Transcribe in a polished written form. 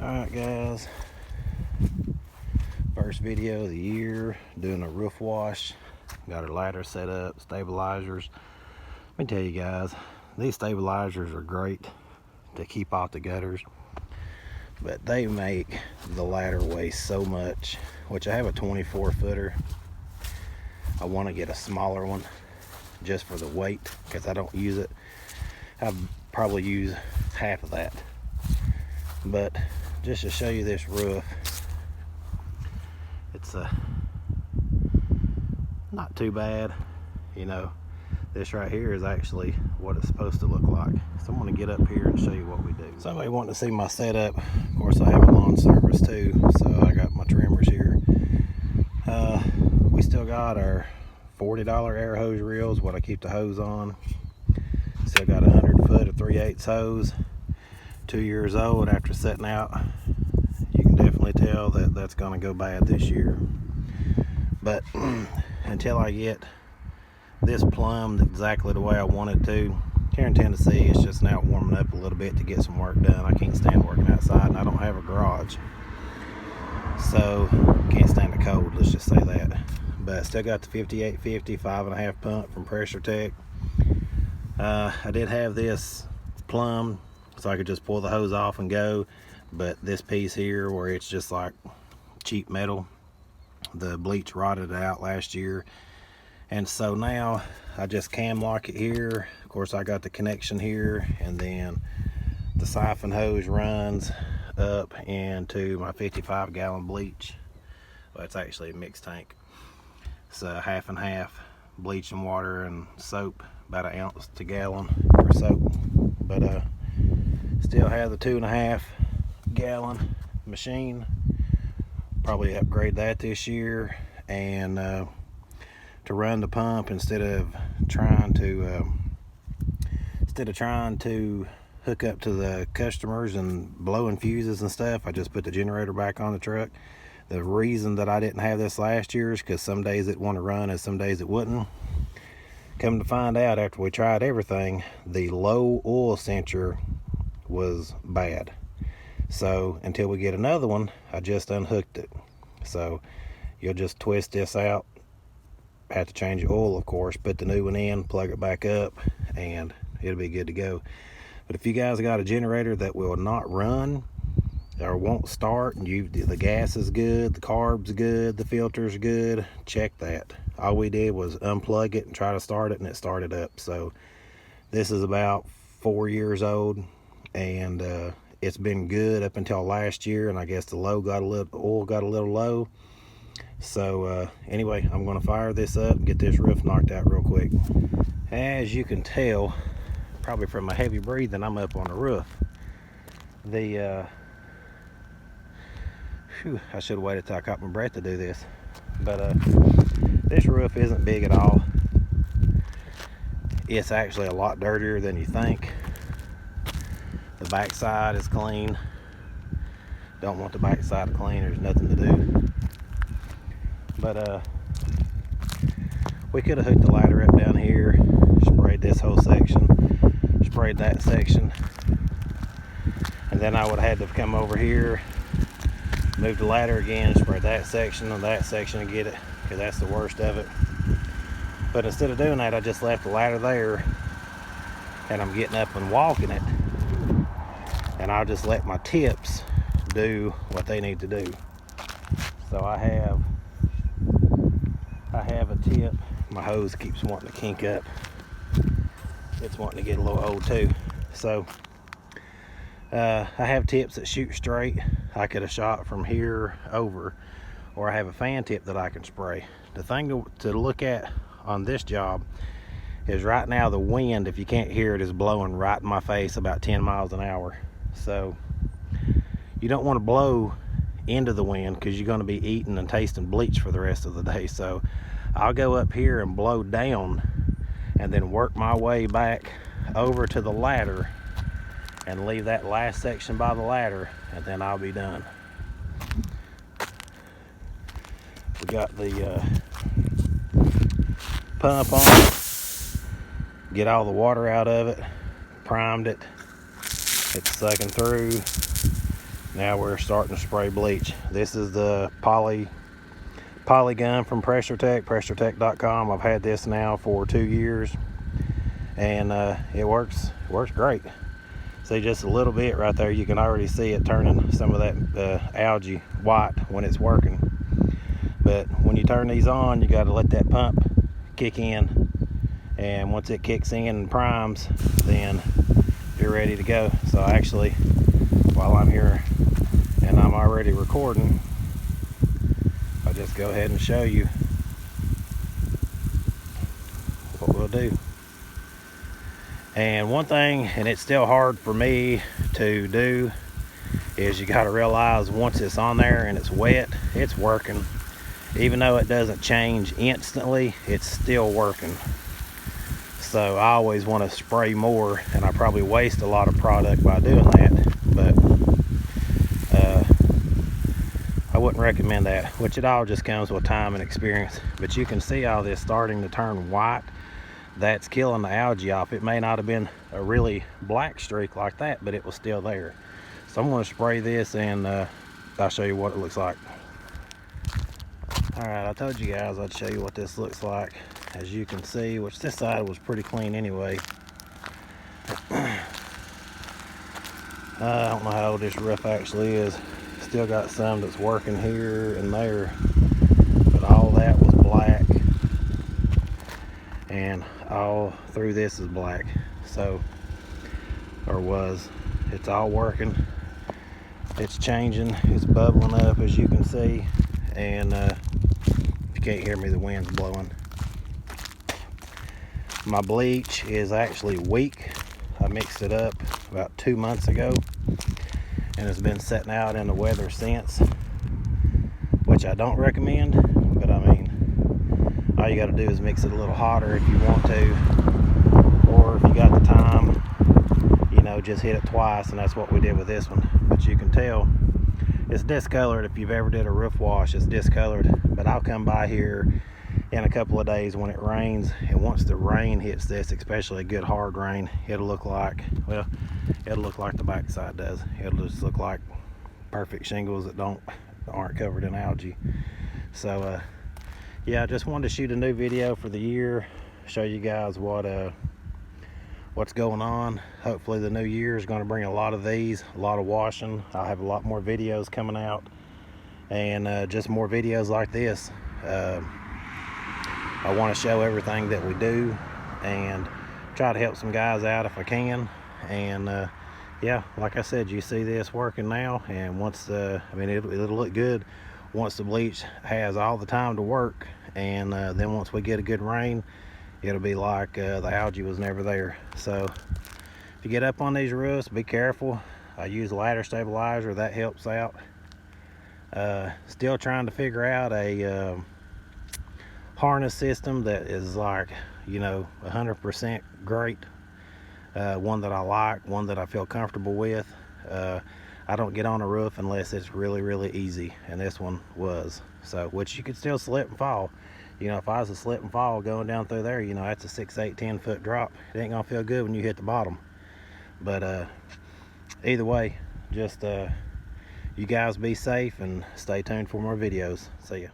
Alright guys, first video of the year, doing a roof wash. Got our ladder set up, stabilizers. Let me tell you guys, these stabilizers are great to keep off the gutters, but they make the ladder weigh so much, which I have a 24 footer. I want to get a smaller one just for the weight because I don't use it. I probably use half of that. But just to show you this roof, it's not too bad. You know, this right here is actually what it's supposed to look like. So I'm going to get up here and show you what we do. Somebody wanting to see my setup. Of course, I have a lawn service too, so I got my trimmers here. We still got our $40 air hose reels, what I keep the hose on. Still got a 100 foot of 3/8 hose. 2 years old after setting out. You can definitely tell that that's going to go bad this year. But until I get this plumbed exactly the way I want it to, here in Tennessee it's just now warming up a little bit to get some work done. I can't stand working outside and I don't have a garage, so can't stand the cold, let's just say that. But still got the 5850 5.5 pump from Pressure Tech. I did have this plumbed so I could just pull the hose off and go, but this piece here where it's just like cheap metal, the bleach rotted it out last year, and so now I just cam lock it here. Of course I got the connection here, and then the siphon hose runs up into my 55 gallon bleach. Well, it's actually a mixed tank. It's a half and half bleach and water and soap, about 1 ounce to gallon for soap. But still have the 2.5 gallon machine. Probably upgrade that this year, and to run the pump, instead of trying to hook up to the customers and blowing fuses and stuff, I just put the generator back on the truck. The reason that I didn't have this last year is because some days it want to run and some days it wouldn't. Come to find out, after we tried everything, the low oil cincher was bad. So until we get another one, I just unhooked it. So you'll just twist this out, have to change the oil of course, put the new one in, plug it back up, and it'll be good to go. But if you guys got a generator that will not run or won't start, and the gas is good, the carb's good, the filter's good, check that. All we did was unplug it and try to start it, and it started up. So this is about 4 years old, and it's been good up until last year, and I guess the oil got a little low. So anyway, I'm going to fire this up and get this roof knocked out real quick. As you can tell, probably from my heavy breathing, I'm up on the roof. I should have waited till I caught my breath to do this. But this roof isn't big at all. It's actually a lot dirtier than you think. The backside is clean. Don't want the backside clean, there's nothing to do. But we could have hooked the ladder up down here, sprayed this whole section, sprayed that section, and then I would have had to come over here, move the ladder again, spray that section and that section and get it, because that's the worst of it. But instead of doing that, I just left the ladder there, and I'm getting up and walking it, and I'll just let my tips do what they need to do. So I have a tip. My hose keeps wanting to kink up. It's wanting to get a little old too. So I have tips that shoot straight. I could have shot from here over, or I have a fan tip that I can spray. The thing to look at on this job is right now the wind, if you can't hear it, is blowing right in my face about 10 miles an hour. So you don't want to blow into the wind because you're going to be eating and tasting bleach for the rest of the day. So I'll go up here and blow down and then work my way back over to the ladder and leave that last section by the ladder, and then I'll be done. We got the pump on, get all the water out of it, primed it, it's sucking through, Now we're starting to spray bleach. This is the poly gun from PressureTech.com. I've had this now for 2 years, and it works great. See, just a little bit right there, you can already see it turning some of that algae white when it's working. But when you turn these on, you got to let that pump kick in, and once it kicks in and primes, then you're ready to go. So actually, while I'm here and I'm already recording, I'll just go ahead and show you what we'll do. And one thing, and it's still hard for me to do, is you got to realize once it's on there and it's wet, it's working. Even though it doesn't change instantly, it's still working. So I always want to spray more, and I probably waste a lot of product by doing that, but I wouldn't recommend that, which it all just comes with time and experience. But you can see all this starting to turn white. That's killing the algae off. It may not have been a really black streak like that, but it was still there. So I'm going to spray this, and I'll show you what it looks like. Alright, I told you guys I'd show you what this looks like. As you can see, which this side was pretty clean anyway. I don't know how old this roof actually is. Still got some that's working here and there, but all that was black, and all through this is black. So, or was. It's all working. It's changing. It's bubbling up, as you can see. And if you can't hear me, the wind's blowing. My bleach is actually weak. I mixed it up about 2 months ago, and it's been sitting out in the weather since, which I don't recommend. But I mean, all you got to do is mix it a little hotter if you want to, or if you got the time, you know, just hit it twice, and that's what we did with this one. But you can tell it's discolored. If you've ever did a roof wash, it's discolored. But I'll come by here in a couple of days when it rains, and once the rain hits this, especially a good hard rain, it'll look like, well, it'll look like the backside does. It'll just look like perfect shingles that aren't covered in algae. So yeah, I just wanted to shoot a new video for the year, show you guys what's going on. Hopefully the new year is going to bring a lot of these, a lot of washing. I'll have a lot more videos coming out, and just more videos like this. I want to show everything that we do and try to help some guys out if I can. And yeah, like I said, you see this working now, and once I mean, it'll look good once the bleach has all the time to work. And then once we get a good rain, it'll be like the algae was never there. So if you get up on these roofs, be careful. I use ladder stabilizer, that helps out. Still trying to figure out a harness system that is, like, you know, 100% great. One that I like, one that I feel comfortable with. I don't get on a roof unless it's really easy, and this one was. So, which you could still slip and fall. You know, if I was to slip and fall going down through there, you know, that's a 6, 8, 10 foot drop. It ain't gonna feel good when you hit the bottom. But either way, just you guys be safe and stay tuned for more videos. See ya.